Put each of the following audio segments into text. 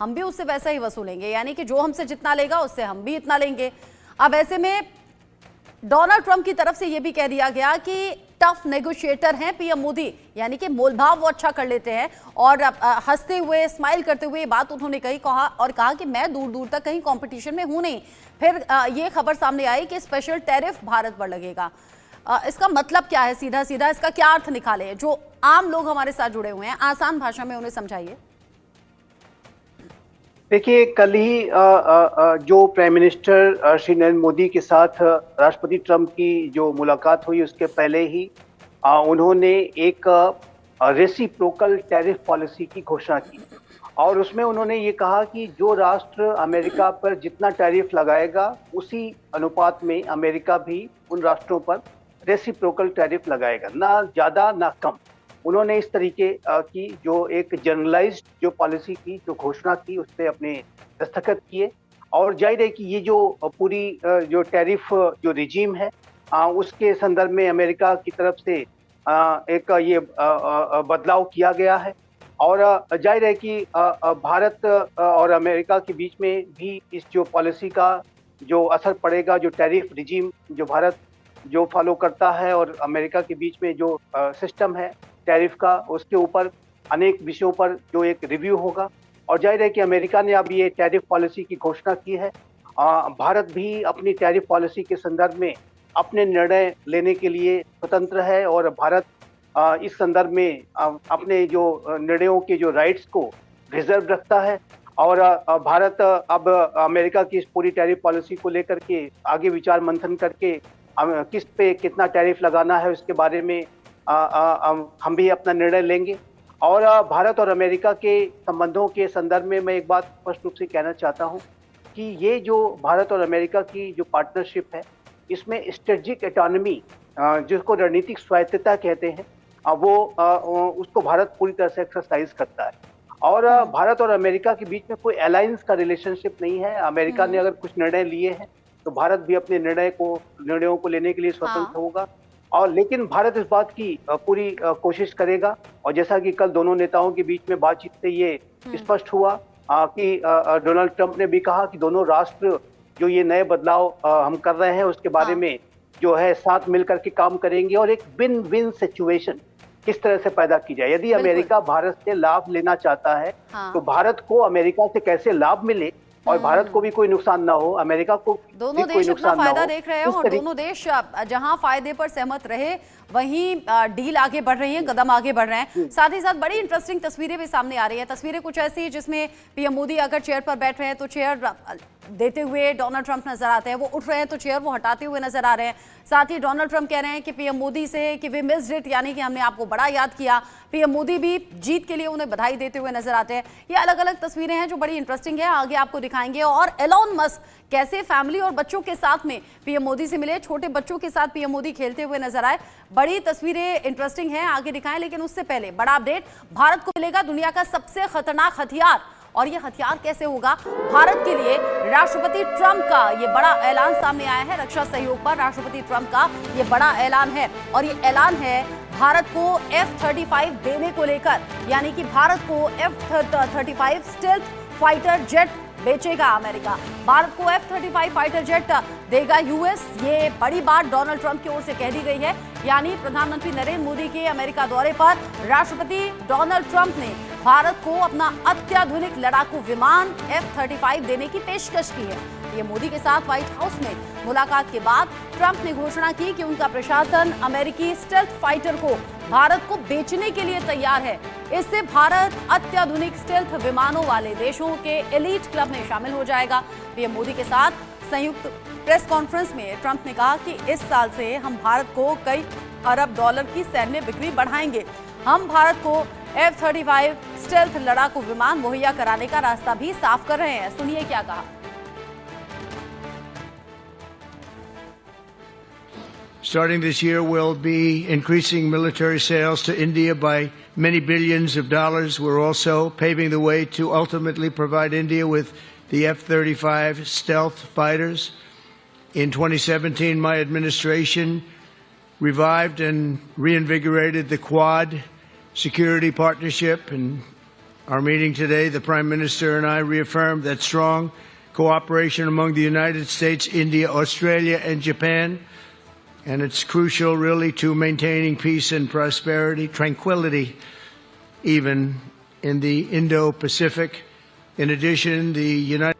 हम भी उससे वैसा ही वसूलेंगे, यानी कि जो हमसे जितना लेगा उससे हम भी इतना लेंगे। अब ऐसे में डोनाल्ड ट्रंप की तरफ से यह भी कह दिया गया कि टफ नेगोशिएटर हैं पीएम मोदी, यानी कि मोलभाव वो अच्छा कर लेते हैं। और हंसते हुए, स्माइल करते हुए ये बात उन्होंने कहा कि मैं दूर दूर तक कहीं कंपटीशन में हूं नहीं। फिर ये खबर सामने आई कि स्पेशल टैरिफ भारत पर लगेगा। इसका मतलब क्या है? सीधा सीधा इसका क्या अर्थ निकाले? जो आम लोग हमारे साथ जुड़े हुए हैं, आसान भाषा में उन्हें समझाइए। देखिए, कल ही जो प्राइम मिनिस्टर श्री नरेंद्र मोदी के साथ राष्ट्रपति ट्रंप की जो मुलाकात हुई, उसके पहले ही उन्होंने एक रेसिप्रोकल टैरिफ पॉलिसी की घोषणा की और उसमें उन्होंने ये कहा कि जो राष्ट्र अमेरिका पर जितना टैरिफ लगाएगा उसी अनुपात में अमेरिका भी उन राष्ट्रों पर रेसिप्रोकल टैरिफ लगाएगा, ना ज़्यादा ना कम। उन्होंने इस तरीके की जो एक जनरलाइज्ड जो पॉलिसी की जो घोषणा की, उस पर अपने दस्तखत किए। और जाहिर है कि ये जो पूरी जो टैरिफ जो रिजीम है उसके संदर्भ में अमेरिका की तरफ से एक ये बदलाव किया गया है। और जाहिर है कि भारत और अमेरिका के बीच में भी इस जो पॉलिसी का जो असर पड़ेगा, जो टैरिफ रिजीम जो भारत जो फॉलो करता है और अमेरिका के बीच में जो सिस्टम है टैरिफ का, उसके ऊपर अनेक विषयों पर जो एक रिव्यू होगा। और जाहिर है कि अमेरिका ने अब ये टैरिफ पॉलिसी की घोषणा की है। भारत भी अपनी टैरिफ पॉलिसी के संदर्भ में अपने निर्णय लेने के लिए स्वतंत्र है और भारत इस संदर्भ में अपने जो निर्णयों के जो राइट्स को रिजर्व रखता है। और भारत अब अमेरिका की इस पूरी टैरिफ पॉलिसी को लेकर के आगे विचार मंथन करके किस पे कितना टैरिफ लगाना है उसके बारे में हम भी अपना निर्णय लेंगे। और भारत और अमेरिका के संबंधों के संदर्भ में मैं एक बात स्पष्ट रूप से कहना चाहता हूं कि ये जो भारत और अमेरिका की जो पार्टनरशिप है, इसमें स्ट्रेटेजिक ऑटोनॉमी जिसको रणनीतिक स्वायत्तता कहते हैं, वो उसको भारत पूरी तरह से एक्सरसाइज करता है। और भारत और अमेरिका के बीच में कोई अलायंस का रिलेशनशिप नहीं है। अमेरिका ने अगर कुछ निर्णय लिए हैं तो भारत भी अपने निर्णयों को लेने के लिए स्वतंत्र होगा। और लेकिन भारत इस बात की पूरी कोशिश करेगा, और जैसा कि कल दोनों नेताओं के बीच में बातचीत से ये स्पष्ट हुआ कि डोनाल्ड ट्रंप ने भी कहा कि दोनों राष्ट्र जो ये नए बदलाव हम कर रहे हैं उसके बारे में जो है साथ मिलकर के काम करेंगे और एक विन विन सिचुएशन किस तरह से पैदा की जाए। यदि अमेरिका भारत से लाभ लेना चाहता है तो भारत को अमेरिका से कैसे लाभ मिले और भारत को भी कोई नुकसान ना हो, अमेरिका को दोनों देश अपना फायदा देख रहे हैं और दोनों देश जहां फायदे पर सहमत रहे वहीं डील आगे बढ़ रही है, कदम आगे बढ़ रहे हैं। साथ ही साथ बड़ी इंटरेस्टिंग तस्वीरें भी सामने आ रही हैं। तस्वीरें कुछ ऐसी जिसमें पीएम मोदी अगर चेयर पर बैठ रहे हैं तो चेयर देते हुए डोनाल्ड ट्रंप नजर आते हैं, वो उठ रहे हैं तो चेयर वो हटाते हुए नजर आ रहे हैं। साथ ही डोनाल्ड ट्रंप कह रहे हैं कि पीएम मोदी से कि वी मिस्ड इट, यानी कि हमने आपको बड़ा याद किया। पीएम मोदी भी जीत के लिए उन्हें बधाई देते हुए नजर आते हैं। ये अलग अलग तस्वीरें हैं जो बड़ी इंटरेस्टिंग है, आगे आपको दिखाएंगे। और एलोन मस्क कैसे फैमिली और बच्चों के साथ में पीएम मोदी से मिले, छोटे बच्चों के साथ पीएम मोदी खेलते हुए नजर आए। बड़ी तस्वीरें इंटरेस्टिंग हैं, आगे दिखाएं। लेकिन उससे पहले बड़ा अपडेट, भारत को मिलेगा दुनिया का सबसे खतरनाक हथियार। और ये हथियार कैसे होगा? भारत के लिए राष्ट्रपति ट्रंप का ये बड़ा ऐलान सामने आया है। रक्षा सहयोग पर राष्ट्रपति ट्रंप का ये बड़ा ऐलान है और ये ऐलान है भारत को F-35 देने को लेकर, यानी कि भारत को F-35 स्टेल्थ फाइटर जेट बेचेगा अमेरिका। भारत को F-35 फाइटर जेट देगा यूएस। ये बड़ी बात डोनाल्ड ट्रंप की ओर से कह दी गई है, यानी प्रधानमंत्री नरेंद्र मोदी के अमेरिका दौरे पर राष्ट्रपति डोनाल्ड ट्रंप ने भारत को अपना अत्याधुनिक लड़ाकू विमान F-35 देने की पेशकश की है। ये मोदी के साथ व्हाइट हाउस में मुलाकात के बाद ट्रंप ने घोषणा की कि उनका प्रशासन अमेरिकी स्टेल्थ फाइटर को भारत को बेचने के लिए तैयार है। इससे भारत अत्याधुनिक स्टेल्थ विमानों वाले देशों के एलीट क्लब में शामिल हो जाएगा। पीएम मोदी के साथ संयुक्त प्रेस कॉन्फ्रेंस में ट्रंप ने कहा कि इस साल से हम भारत को कई अरब डॉलर की सैन्य बिक्री बढ़ाएंगे। हम भारत को F-35 स्टेल्थ लड़ाकू विमान मुहैया कराने का रास्ता भी साफ कर रहे हैं। सुनिए क्या कहा। Starting this year, we'll be increasing military sales to India by many billions of dollars. We're also paving the way to ultimately provide India with the F-35 stealth fighters. In 2017, my administration revived and reinvigorated the Quad security partnership, and our meeting today, the Prime Minister and I reaffirmed that strong cooperation among the United States, India, Australia, and Japan, and it's crucial really to maintaining peace and prosperity, tranquility, even in the Indo-Pacific. In addition, the United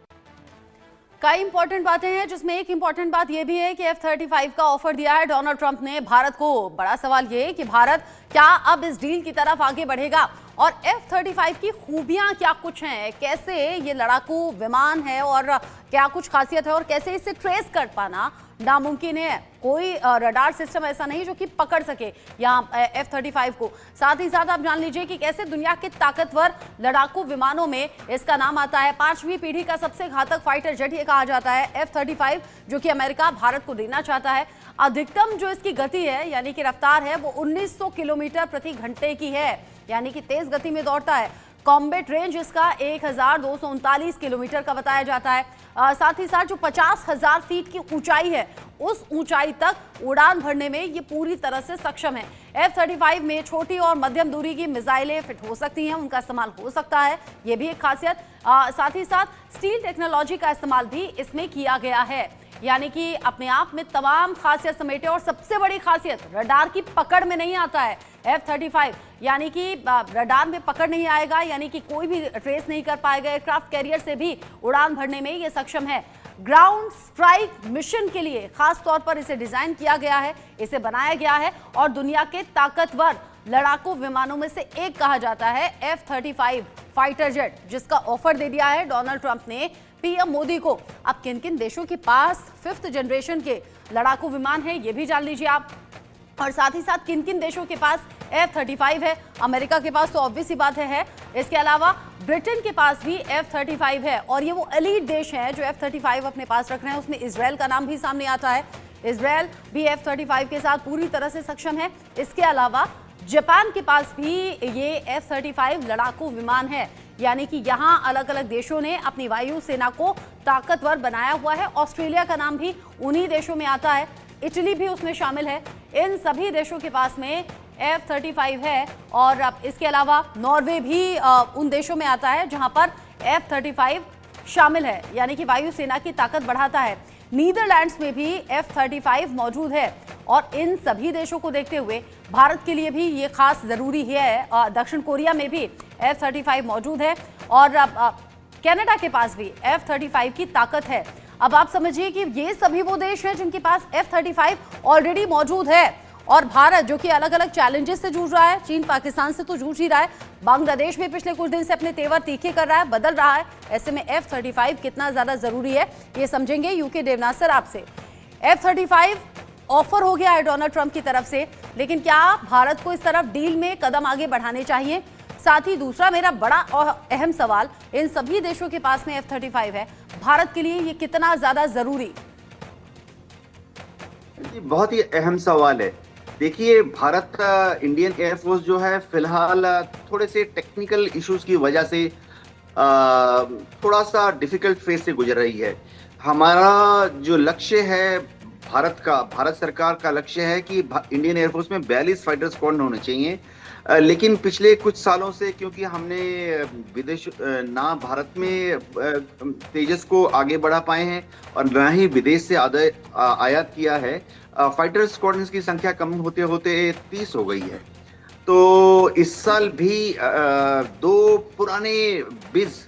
कई important बातें हैं जिसमें एक important बात यह भी है कि F-35 का ऑफर दिया है डोनाल्ड ट्रंप ने भारत को। बड़ा सवाल यह है कि भारत क्या अब इस डील की तरफ आगे बढ़ेगा और F-35 की खूबियां क्या कुछ हैं, कैसे ये लड़ाकू विमान है और क्या कुछ खासियत है और कैसे इसे ट्रेस कर पाना नामुमकिन है। कोई रडार सिस्टम ऐसा नहीं जो कि पकड़ सके यहाँ F-35 को। साथ ही साथ आप जान लीजिए कि कैसे दुनिया के ताकतवर लड़ाकू विमानों में इसका नाम आता है। 5वीं पीढ़ी का सबसे घातक फाइटर जेट ये कहा जाता है F-35, जो कि अमेरिका भारत को देना चाहता है। अधिकतम जो इसकी गति है यानी कि रफ्तार है वो 1900 किलोमीटर प्रति घंटे की है, यानी कि तेज गति में दौड़ता है। कॉम्बैट रेंज इसका 1239 किलोमीटर का बताया जाता है। साथ ही साथ जो 50,000 फीट की ऊंचाई है उस ऊंचाई तक उड़ान भरने में ये पूरी तरह से सक्षम है। F-35 में छोटी और मध्यम दूरी की मिसाइलें फिट हो सकती हैं, उनका इस्तेमाल हो सकता है, ये भी एक खासियत। साथ ही साथ स्टील टेक्नोलॉजी का इस्तेमाल भी इसमें किया गया है, यानी कि अपने आप में तमाम खासियत समेटे। और सबसे बड़ी खासियत रडार की पकड़ में नहीं आता है F-35, यानी कि रडार में पकड़ नहीं आएगा, यानी कि कोई भी ट्रेस नहीं कर पाएगा। एयरक्राफ्ट कैरियर से भी उड़ान भरने में ये सक्षम है। ग्राउंड स्ट्राइक मिशन के लिए खास तौर पर इसे डिजाइन किया गया है, इसे बनाया गया है और दुनिया के ताकतवर लड़ाकू विमानों में से एक कहा जाता है F-35 फाइटर जेट, जिसका ऑफर दे दिया है डोनाल्ड ट्रंप ने पीएम मोदी को। अब किन किन देशों के पास 5th जनरेशन के लड़ाकू विमान है ये भी जान लीजिए आप, और साथ ही साथ किन किन देशों के पास F-35 है। अमेरिका के पास तो ऑब्वियस सी बात है। इसके अलावा ब्रिटेन के पास भी F-35 है और ये वो एलीट देश हैं जो F-35 अपने पास रख रहे हैं। उसमें इजराइल का नाम भी सामने आता है। इजराइल भी F-35 के साथ पूरी तरह से सक्षम है। इसके अलावा जापान के पास भी ये F-35 लड़ाकू विमान है, यानी कि यहाँ अलग अलग देशों ने अपनी वायु सेना को ताकतवर बनाया हुआ है। ऑस्ट्रेलिया का नाम भी उन्हीं देशों में आता है, इटली भी उसमें शामिल है। इन सभी देशों के पास में F-35 है और इसके अलावा नॉर्वे भी उन देशों में आता है जहां पर F-35 शामिल है, यानी कि वायुसेना की ताकत बढ़ाता है। नीदरलैंड्स में भी F-35 मौजूद है और इन सभी देशों को देखते हुए भारत के लिए भी ये खास जरूरी है। दक्षिण कोरिया में भी F-35 मौजूद है और कनाडा के पास भी F-35 की ताकत है। अब आप समझिए कि ये सभी वो देश हैं जिनके पास F-35 ऑलरेडी मौजूद है और भारत जो कि अलग अलग चैलेंजेस से जूझ रहा है, चीन पाकिस्तान से तो जूझ ही रहा है, बांग्लादेश में पिछले कुछ दिन से अपने तेवर तीखे कर रहा है, बदल रहा है। ऐसे में F-35 कितना ज्यादा जरूरी है ये समझेंगे यूके देवनासर आपसे। F-35 ऑफर हो गया है डोनाल्ड ट्रंप की तरफ से, लेकिन क्या भारत को इस तरफ डील में कदम आगे बढ़ाने चाहिए? साथ ही दूसरा मेरा बड़ा और अहम सवाल, इन सभी देशों के पास में F-35 है, भारत के लिए ये कितना ज्यादा जरूरी? बहुत ही अहम सवाल है। देखिए, भारत इंडियन एयरफोर्स जो है फिलहाल थोड़े से टेक्निकल इश्यूज की वजह से थोड़ा सा डिफिकल्ट फेज से गुजर रही है। हमारा जो लक्ष्य है भारत सरकार का लक्ष्य है कि इंडियन एयरफोर्स में 42 फाइटर स्क्वाड्रन होने चाहिए, लेकिन पिछले कुछ सालों से क्योंकि हमने विदेश ना भारत में तेजस को आगे बढ़ा पाए हैं और ना ही विदेश से आयात किया है, फाइटर स्क्वाड्रन्स की संख्या कम होते होते 30 हो गई है। तो इस साल भी 2 पुराने बिज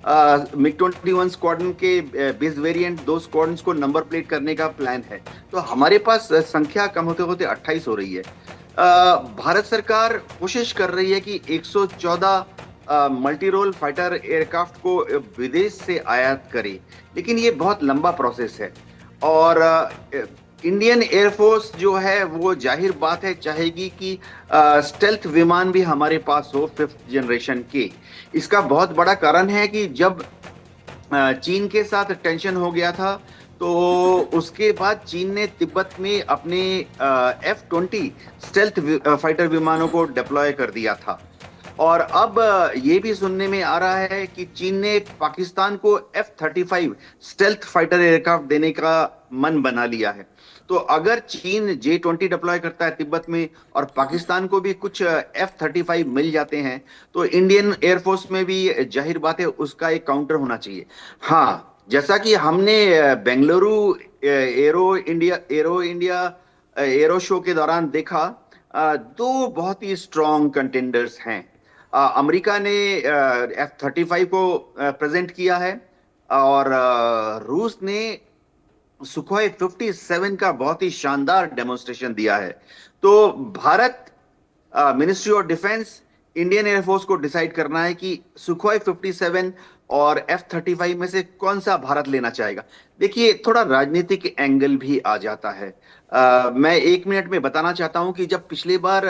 MiG-21 स्क्वाड्रन के बिज वेरिएंट 2 स्क्वाड्रन्स को नंबर प्लेट करने का प्लान है। तो हमारे पास संख्या कम होते होते 28 हो रही है। भारत सरकार कोशिश कर रही है कि 114 मल्टी रोल फाइटर एयरक्राफ्ट को विदेश से आयात करे, लेकिन ये बहुत लंबा प्रोसेस है और इंडियन एयरफोर्स जो है वो जाहिर बात है चाहेगी कि स्टेल्थ विमान भी हमारे पास हो 5th जनरेशन के। इसका बहुत बड़ा कारण है कि जब चीन के साथ टेंशन हो गया था तो उसके बाद चीन ने तिब्बत में अपने F-20 स्टेल्थ फाइटर विमानों को डिप्लॉय कर दिया था और अब ये भी सुनने में आ रहा है कि चीन ने पाकिस्तान को F-35 स्टेल्थ फाइटर एयरक्राफ्ट देने का मन बना लिया है। तो अगर चीन J-20 डिप्लॉय करता है तिब्बत में और पाकिस्तान को भी कुछ F-35 मिल जाते हैं, तो इंडियन एयरफोर्स में भी जाहिर बात है उसका एक काउंटर होना चाहिए। हाँ, जैसा कि हमने बेंगलुरु एरो शो के दौरान देखा, दो बहुत ही स्ट्रॉन्ग कंटेंडर्स हैं। अमेरिका ने F-35 को प्रेजेंट किया है और रूस ने सुखोई 57 का बहुत ही शानदार डेमोन्स्ट्रेशन दिया है। तो Bharat, ministry of defence, Indian air force को डिसाइड करना है कि सुखोई 57 और F-35 में से कौन सा भारत लेना चाहेगा। देखिए, थोड़ा राजनीतिक एंगल भी आ जाता है। मैं 1 मिनट में बताना चाहता हूं कि जब पिछली बार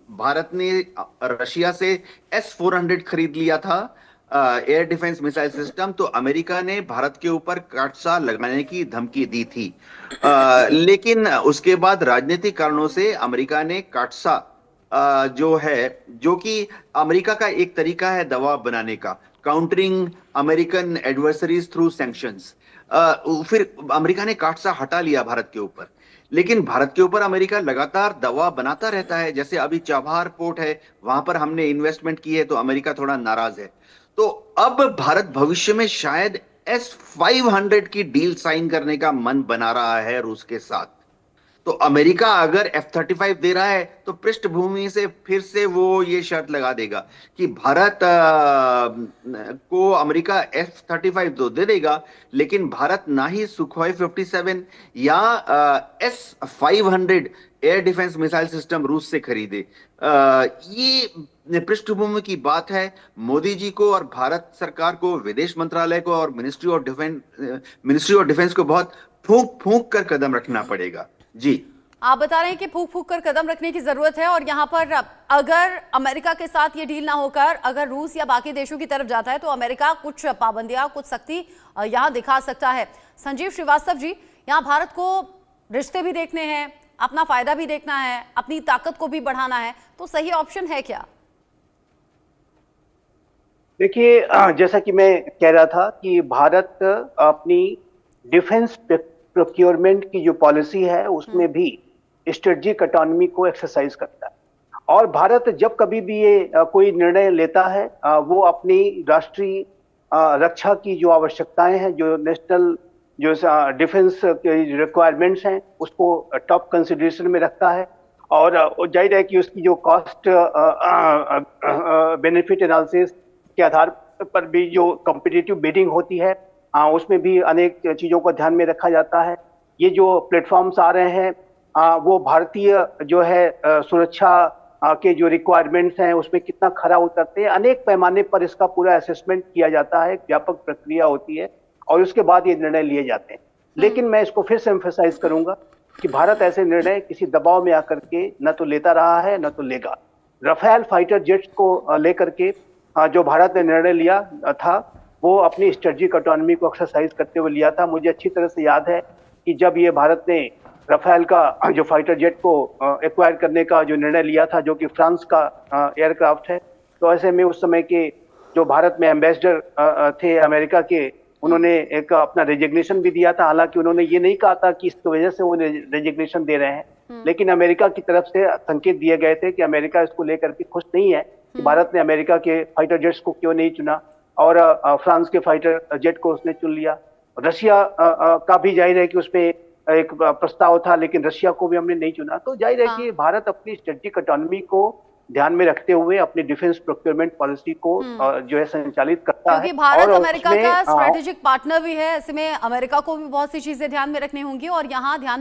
भारत ने रशिया से S-400 खरीद लिया था, एयर डिफेंस मिसाइल सिस्टम, तो अमेरिका ने भारत के ऊपर काटसा लगाने की धमकी दी थी। लेकिन उसके बाद राजनीतिक कारणों से अमेरिका ने काटसा जो है, जो कि अमेरिका का एक तरीका है दबाव बनाने का, countering American adversaries through sanctions, फिर अमेरिका ने काटसा हटा लिया भारत के ऊपर। लेकिन भारत के ऊपर अमेरिका लगातार दबाव बनाता रहता है। जैसे अभी चाबहार पोर्ट है, वहां पर हमने इन्वेस्टमेंट की है तो अमेरिका थोड़ा नाराज है। तो अब भारत भविष्य में शायद S-500 की डील साइन करने का मन बना रहा है रूस के साथ। तो अमेरिका अगर F-35 दे रहा है तो पृष्ठभूमि से फिर से वो ये शर्त लगा देगा कि भारत को अमेरिका F-35 तो दे देगा, लेकिन भारत ना ही सुखोई 57 या S-500 air defence missile system रूस से खरीदे। ये पृष्ठभूमि की बात है। मोदी जी को और भारत सरकार को, विदेश मंत्रालय को और मिनिस्ट्री ऑफ डिफेंस को बहुत फूंक फूंक कर कदम रखना पड़ेगा। जी, आप बता रहे हैं कि फूंक फूंक कर कदम रखने की जरूरत है, और यहाँ पर अगर अमेरिका के साथ ये डील ना होकर अगर रूस या बाकी देशों की तरफ जाता है तो अमेरिका कुछ पाबंदियां, कुछ सख्ती यहाँ दिखा सकता है। संजीव श्रीवास्तव जी, यहाँ भारत को रिश्ते भी देखने हैं, अपना फायदा भी देखना है, अपनी ताकत को भी बढ़ाना है, तो सही ऑप्शन है क्या? देखिए, जैसा कि मैं कह रहा था कि भारत अपनी डिफेंस प्रोक्योरमेंट की जो पॉलिसी है उसमें भी स्ट्रेटेजिक ऑटोनॉमी को एक्सरसाइज करता है। और भारत जब कभी भी ये कोई निर्णय लेता है, वो अपनी राष्ट्रीय रक्षा की जो आवश्यकताएं हैं, जो नेशनल जो डिफेंस के रिक्वायरमेंट्स हैं, उसको टॉप कंसिडरेशन में रखता है। और जाहिर है कि उसकी जो कॉस्ट बेनिफिट एनालिसिस के आधार पर भी जो कॉम्पिटिटिव बिडिंग होती है, उसमें भी अनेक चीजों को ध्यान में रखा जाता है। ये जो प्लेटफॉर्म्स आ रहे हैं, वो भारतीय जो है सुरक्षा के जो रिक्वायरमेंट्स हैं उसमें कितना खरा उतरते हैं, अनेक पैमाने पर इसका पूरा असेसमेंट किया जाता है, व्यापक प्रक्रिया होती है और उसके बाद ये निर्णय लिए जाते हैं। लेकिन मैं इसको फिर से एम्फसाइज करूंगा कि भारत ऐसे निर्णय किसी दबाव में आकर के न तो लेता रहा है न तो लेगा। राफेल फाइटर जेट्स को लेकर के जो भारत ने निर्णय लिया था, वो अपनी स्ट्रेटेजिक ऑटोनॉमी को एक्सरसाइज करते हुए लिया था। मुझे अच्छी तरह से याद है कि जब ये भारत ने राफेल का जो फाइटर जेट को एक्वायर करने का जो निर्णय लिया था, जो कि फ्रांस का एयरक्राफ्ट है, तो ऐसे में उस समय के जो भारत में एम्बेसडर थे अमेरिका के, उन्होंने एक अपना रेजिग्नेशन भी दिया था। हालांकि उन्होंने ये नहीं कहा था कि इसकी वजह से वो रेजिग्नेशन दे रहे हैं, लेकिन अमेरिका की तरफ से संकेत दिए गए थे कि अमेरिका इसको लेकर के खुश नहीं है कि भारत ने अमेरिका के फाइटर जेट्स को क्यों नहीं चुना, और फ्रांस के फाइटर जेट को उसने चुन लिया। रशिया का भी जाहिर है कि उसमें एक प्रस्ताव था, लेकिन रशिया को भी हमने नहीं चुना। तो जाहिर है कि भारत अपनी स्ट्रेटेजिक ऑटोनॉमी को ध्यान में रखते हुए अपनी डिफेंस प्रोक्योरमेंट पॉलिसी को जो है संचालित करता है। क्योंकि भारत अमेरिका का स्ट्रेटेजिक पार्टनर भी है, ऐसे में अमेरिका को भी बहुत सी चीजें ध्यान में रखनी होंगी और यहाँ ध्यान में